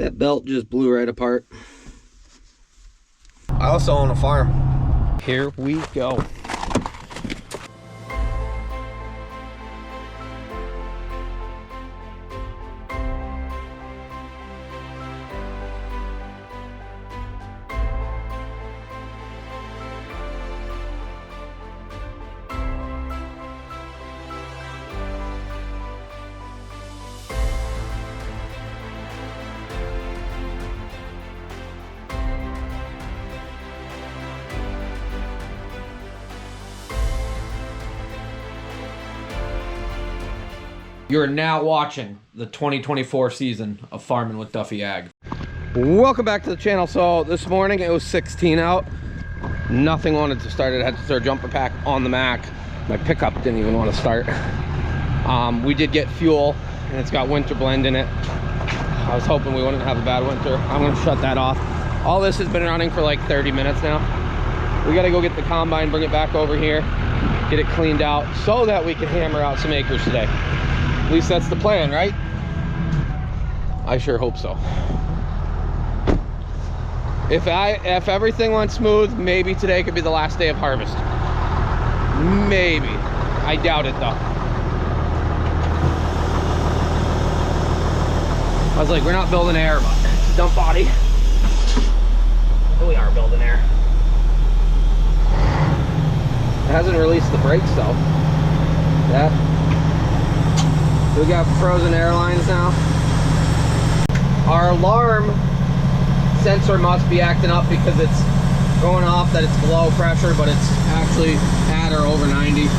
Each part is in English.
That belt just blew right apart. I also own a farm. Here we go. You're now watching the 2024 season of Farming with Duffy Ag. Welcome back to the channel. So this morning it was 16 out. Nothing wanted to start. I had to throw a jumper pack on the Mac. My pickup didn't even want to start. We did get fuel and it's got winter blend in it. I was hoping we wouldn't have a bad winter. I'm gonna shut that off. All this has been running for like 30 minutes now. We gotta go get the combine, bring it back over here, get it cleaned out so that we can hammer out some acres today. At least that's the plan, right? I sure hope so. If everything went smooth, maybe today could be the last day of harvest. Maybe. I doubt it though. I was like, we're not building air, but it's a dump body. We are building air. It hasn't released the brakes though. That. We got frozen airlines now. Our alarm sensor must be acting up because it's going off that it's below pressure, but it's actually at or over 90.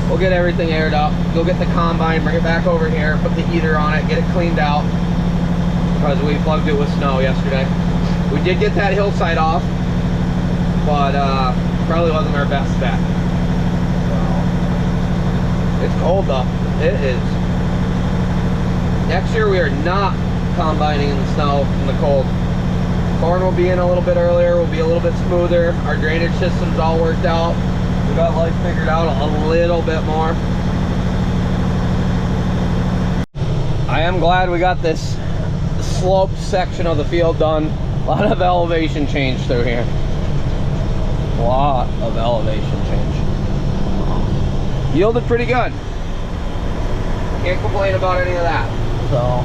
We'll get everything aired up, go get the combine, bring it back over here, put the heater on it, get it cleaned out because we plugged it with snow yesterday. We did get that hillside off, but probably wasn't our best bet. So, it's cold though. It is. Next year we are not combining in the snow and the cold. Corn will be in a little bit earlier, will be a little bit smoother. Our drainage system's all worked out. We got life figured out a little bit more. I am glad we got this sloped section of the field done. A lot of elevation change through here. A lot of elevation change. Yielded pretty good. Can't complain about any of that. So,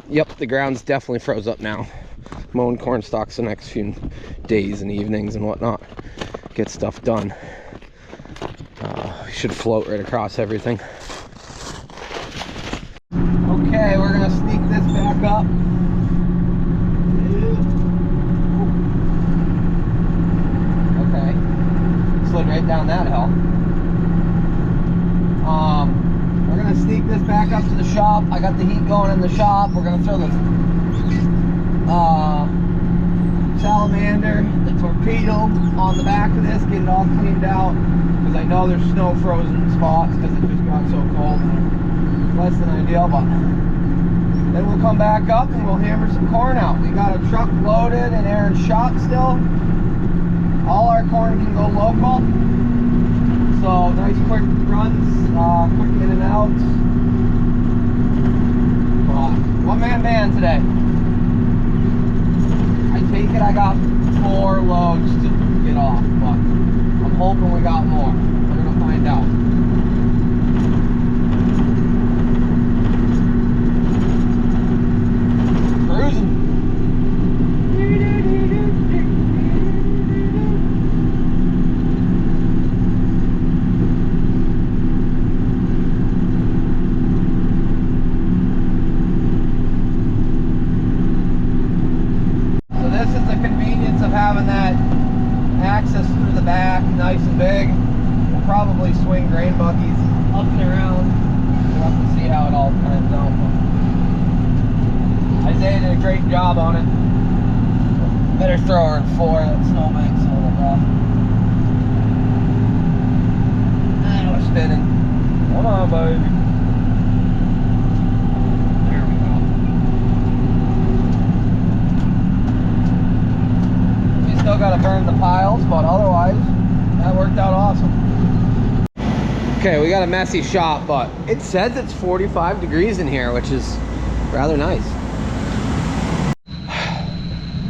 yep, the ground's definitely froze up now. Mowing corn stalks the next few days and evenings and whatnot. Get stuff done. Should float right across everything. Okay, we're gonna sneak this back up. Okay, slid right down that hill. We're gonna sneak this back up to the shop. I got the heat going in the shop. We're gonna throw the salamander, the torpedo on the back of this, get it all cleaned out because I know there's snow frozen spots because it just got so cold. Less than ideal, but then we'll come back up and we'll hammer some corn out. We got a truck loaded in Aaron's shop still. All our corn can go local. So nice quick runs, quick in and out. One-man band today. I take it I got 4 loads to get off, but I'm hoping we got more. We're gonna find out. Cruising. Having that access through the back, nice and big. We'll probably swing grain buggies up and around. We'll have to see how it all turns out. Isaiah did a great job on it. Better throw her in 4. That snowbank's a little rough. And we're spinning. Come on, baby. Still got to burn the piles, but otherwise that worked out awesome. Okay, we got a messy shop, but it says it's 45 degrees in here, which is rather nice.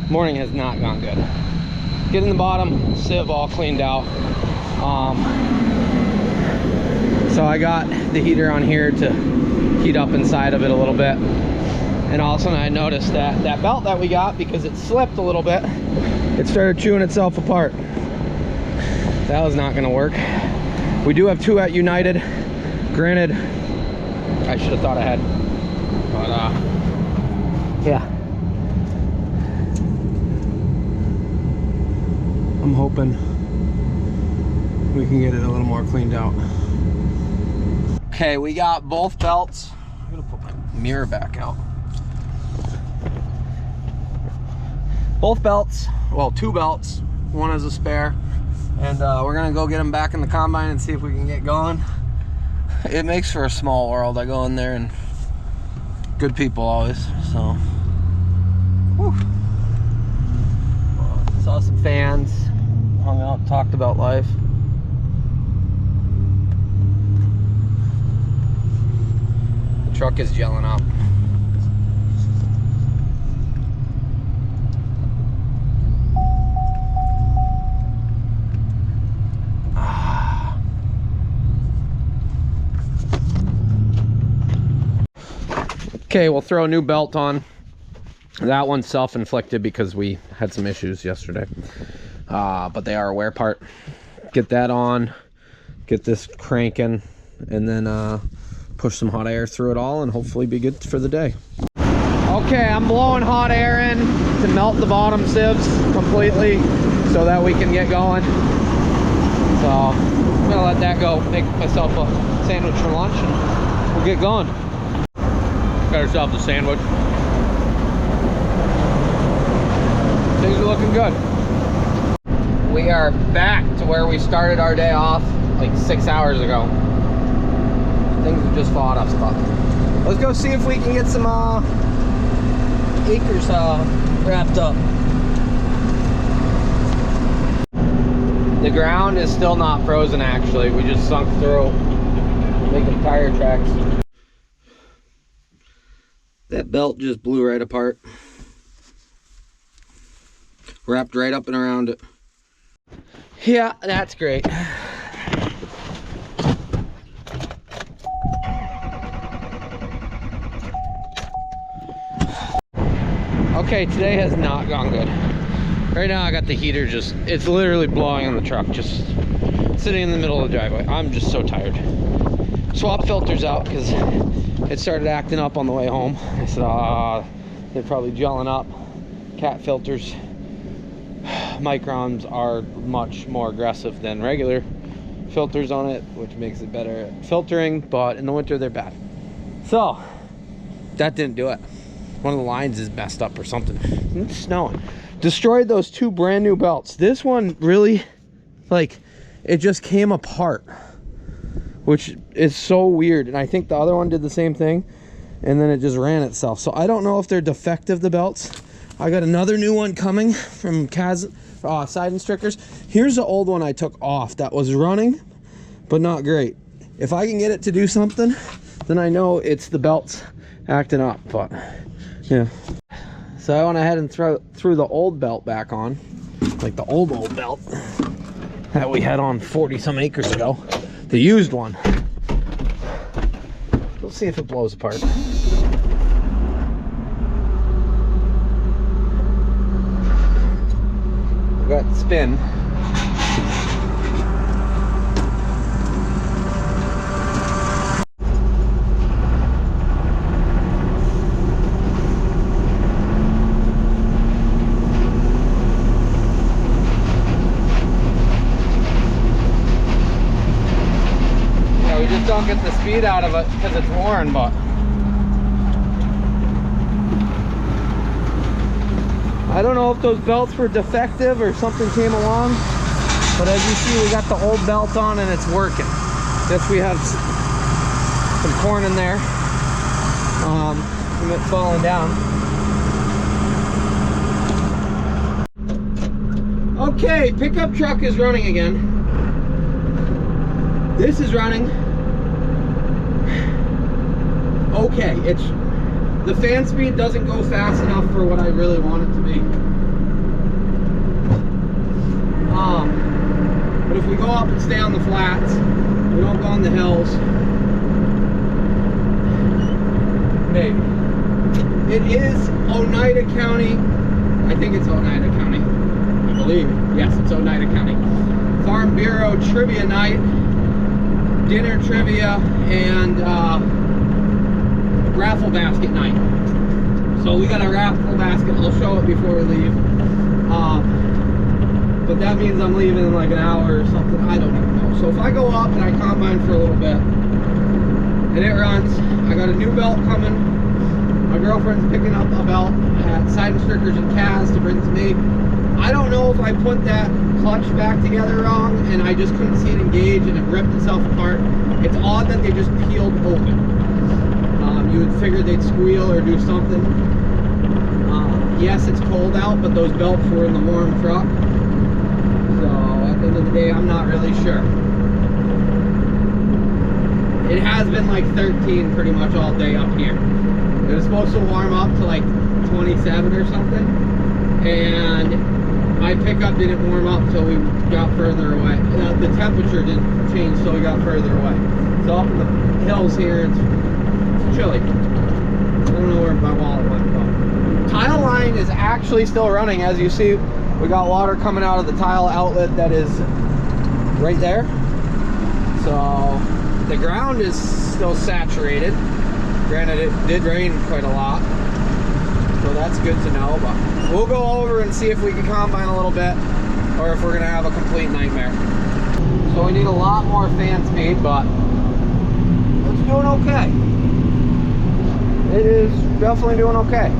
Morning has not gone good. Getting the bottom sieve all cleaned out. So I got the heater on here to heat up inside of it a little bit. And all of a sudden I noticed that that belt that we got, because it slipped a little bit, it started chewing itself apart. That was not gonna work. We do have two at United. Granted, I should have thought ahead. But yeah. I'm hoping we can get it a little more cleaned out. Okay, we got both belts. I'm gonna put my mirror back out. Both belts, well, two belts. One is a spare. And we're gonna go get them back in the combine and see if we can get going. It makes for a small world. I go in there and good people always, so. Whew. Saw some fans, hung out, talked about life. The truck is gelling up. Okay, we'll throw a new belt on. That one's self-inflicted because we had some issues yesterday. But they are a wear part. Get that on, get this cranking, and then push some hot air through it all and hopefully be good for the day. Okay, I'm blowing hot air in to melt the bottom sieves completely so that we can get going. So I'm gonna let that go, make myself a sandwich for lunch, and we'll get going. Got ourselves a sandwich. Things are looking good. We are back to where we started our day off like 6 hours ago. Things have just fought us, but let's go see if we can get some acres wrapped up. The ground is still not frozen actually. We just sunk through, making tire tracks. That belt just blew right apart. Wrapped right up and around it. Yeah, that's great. Okay, today has not gone good. Right now I got the heater just, it's literally blowing on the truck, just sitting in the middle of the driveway. I'm just so tired. Swap filters out because it started acting up on the way home. I said, they're probably gelling up. Cat filters, microns are much more aggressive than regular filters on it, which makes it better at filtering, but in the winter they're bad. So that didn't do it. One of the lines is messed up or something. It's snowing. Destroyed those two brand new belts. This one really, like, it just came apart, which is so weird. And I think the other one did the same thing, and then it just ran itself. So I don't know if they're defective, the belts. I got another new one coming from Side and Strickers. Here's the old one I took off that was running, but not great. If I can get it to do something, then I know it's the belts acting up, but yeah. So I went ahead and threw the old belt back on, like the old belt that we had on 40 some acres ago. The used one. We'll see if it blows apart. We got spin. Don't get the speed out of it because it's worn, but I don't know if those belts were defective or something came along, but as you see, we got the old belt on and it's working. Yes, we have some corn in there from it falling down. Okay, pickup truck is running again. This is running. okay. It's the fan speed doesn't go fast enough for what I really want it to be. But if we go up and stay on the flats, we don't go on the hills. Maybe. It is Oneida County. I think it's Oneida County. I believe. Yes, it's Oneida County. Farm Bureau Trivia Night. Dinner trivia and raffle basket night. So we got a raffle basket. I'll show it before we leave. But that means I'm leaving in like an hour or something. I don't even know. So if I go up and I combine for a little bit and it runs, I got a new belt coming. My girlfriend's picking up a belt at Side and Strickers and Kaz to bring to me. I don't know if I put that clutch back together wrong and I just couldn't see it engage and it ripped itself apart. It's odd that they just peeled open. You would figure they'd squeal or do something. Yes, it's cold out, but those belts were in the warm truck. So at the end of the day, I'm not really sure. It has been like 13 pretty much all day up here. It was supposed to warm up to like 27 or something. And my pickup didn't warm up till we got further away. The temperature didn't change till we got further away. So up in the hills here, it's chilly. I don't know where my wallet went, but tile line is actually still running. As you see, we got water coming out of the tile outlet that is right there. So the ground is still saturated. Granted, it did rain quite a lot, so that's good to know. But we'll go over and see if we can combine a little bit or if we're gonna have a complete nightmare. So we need a lot more fan speed, but it's doing okay. It is definitely doing okay.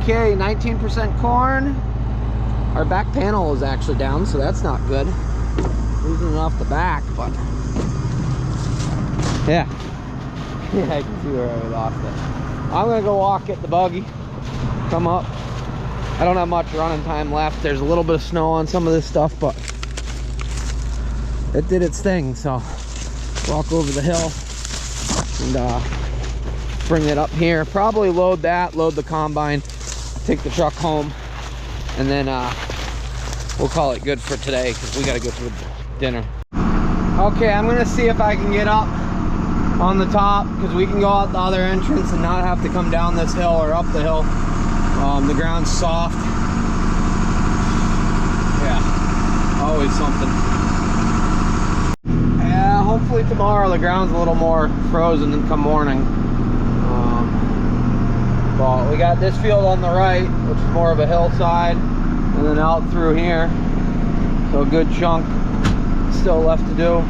Okay, 19% corn. Our back panel is actually down, so that's not good. Losing it off the back, but yeah. Yeah, I can see where I lost it. I'm gonna go walk, get the buggy, come up. I don't have much running time left. There's a little bit of snow on some of this stuff, but it did its thing. So walk over the hill and bring it up here. Probably load that, load the combine, take the truck home, and then we'll call it good for today because we got to go to dinner. Okay, I'm gonna see if I can get up on the top because we can go out the other entrance and not have to come down this hill or up the hill. The ground's soft. Yeah, always something. Yeah, hopefully tomorrow the ground's a little more frozen than come morning. But we got this field on the right, which is more of a hillside, and then out through here. So a good chunk still left to do.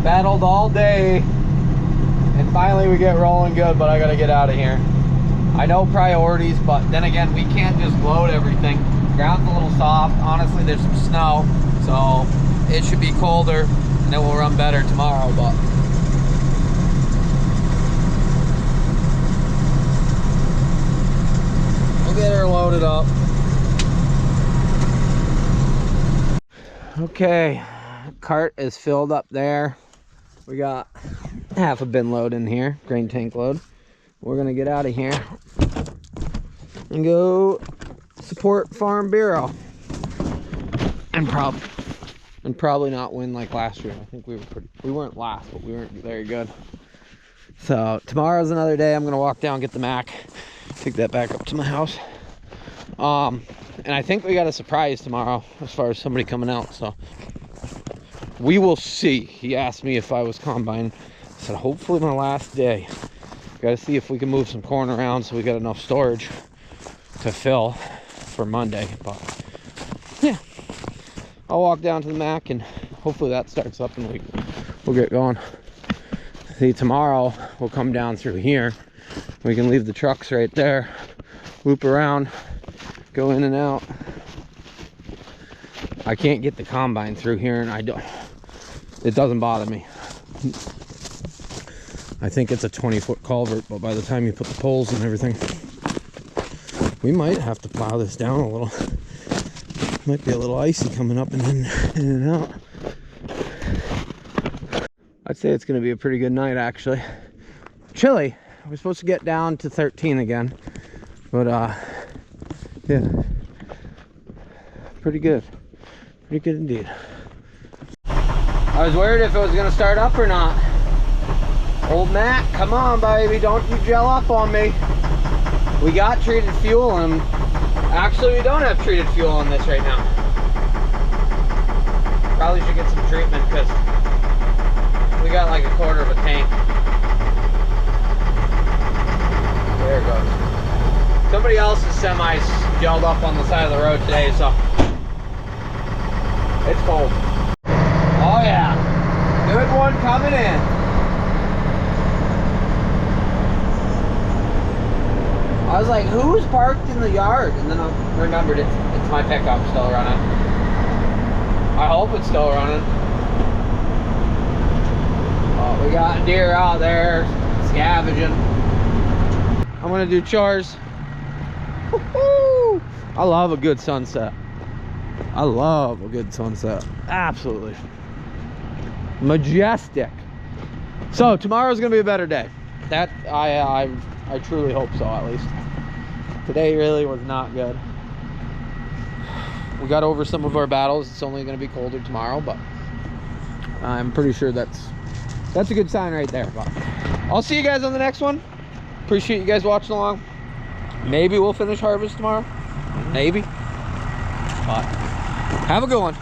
Battled all day, and finally we get rolling good, but I gotta get out of here. I know priorities, but then again, we can't just load everything. Ground's a little soft. Honestly, there's some snow, so it should be colder, and it will run better tomorrow, but we'll get her loaded up. Okay, cart is filled up there. We got half a bin load in here, grain tank load. We're gonna get out of here and go support Farm Bureau and probably not win like last year. I think we weren't last, but we weren't very good. So tomorrow's another day. I'm gonna walk down, get the Mac, take that back up to my house. And I think we got a surprise tomorrow as far as somebody coming out, so we will see. He asked me if I was combine. I said hopefully my last day. Gotta see if we can move some corn around so we got enough storage to fill for Monday. But yeah, I'll walk down to the Mac and hopefully that starts up and we'll get going. See, tomorrow we'll come down through here. We can leave the trucks right there, loop around, go in and out. I can't get the combine through here, and it doesn't bother me. I think it's a 20-foot culvert, but by the time you put the poles and everything, we might have to plow this down a little. Might be a little icy coming up and in and out. I'd say it's going to be a pretty good night, actually. Chilly. We're supposed to get down to 13 again, but yeah, pretty good indeed. I was worried if it was going to start up or not. Old Matt, come on baby, don't you gel up on me. We got treated fuel, and actually we don't have treated fuel on this right now. Probably should get some treatment because we got like a quarter of a tank. There it goes. Somebody else's semi's gelled up on the side of the road today, so it's cold. Oh yeah, good one coming in. I was like, who's parked in the yard? And then I remembered it's my pickup still running. I hope it's still running. Oh, we got deer out there scavenging. I'm gonna do chores. Woo-hoo! I love a good sunset. I love a good sunset. Absolutely majestic. So tomorrow's gonna be a better day. That I truly hope so, at least. Today really was not good. We got over some of our battles. It's only gonna be colder tomorrow, but I'm pretty sure that's a good sign right there. But I'll see you guys on the next one. Appreciate you guys watching along. Maybe we'll finish harvest tomorrow. Maybe. But have a good one.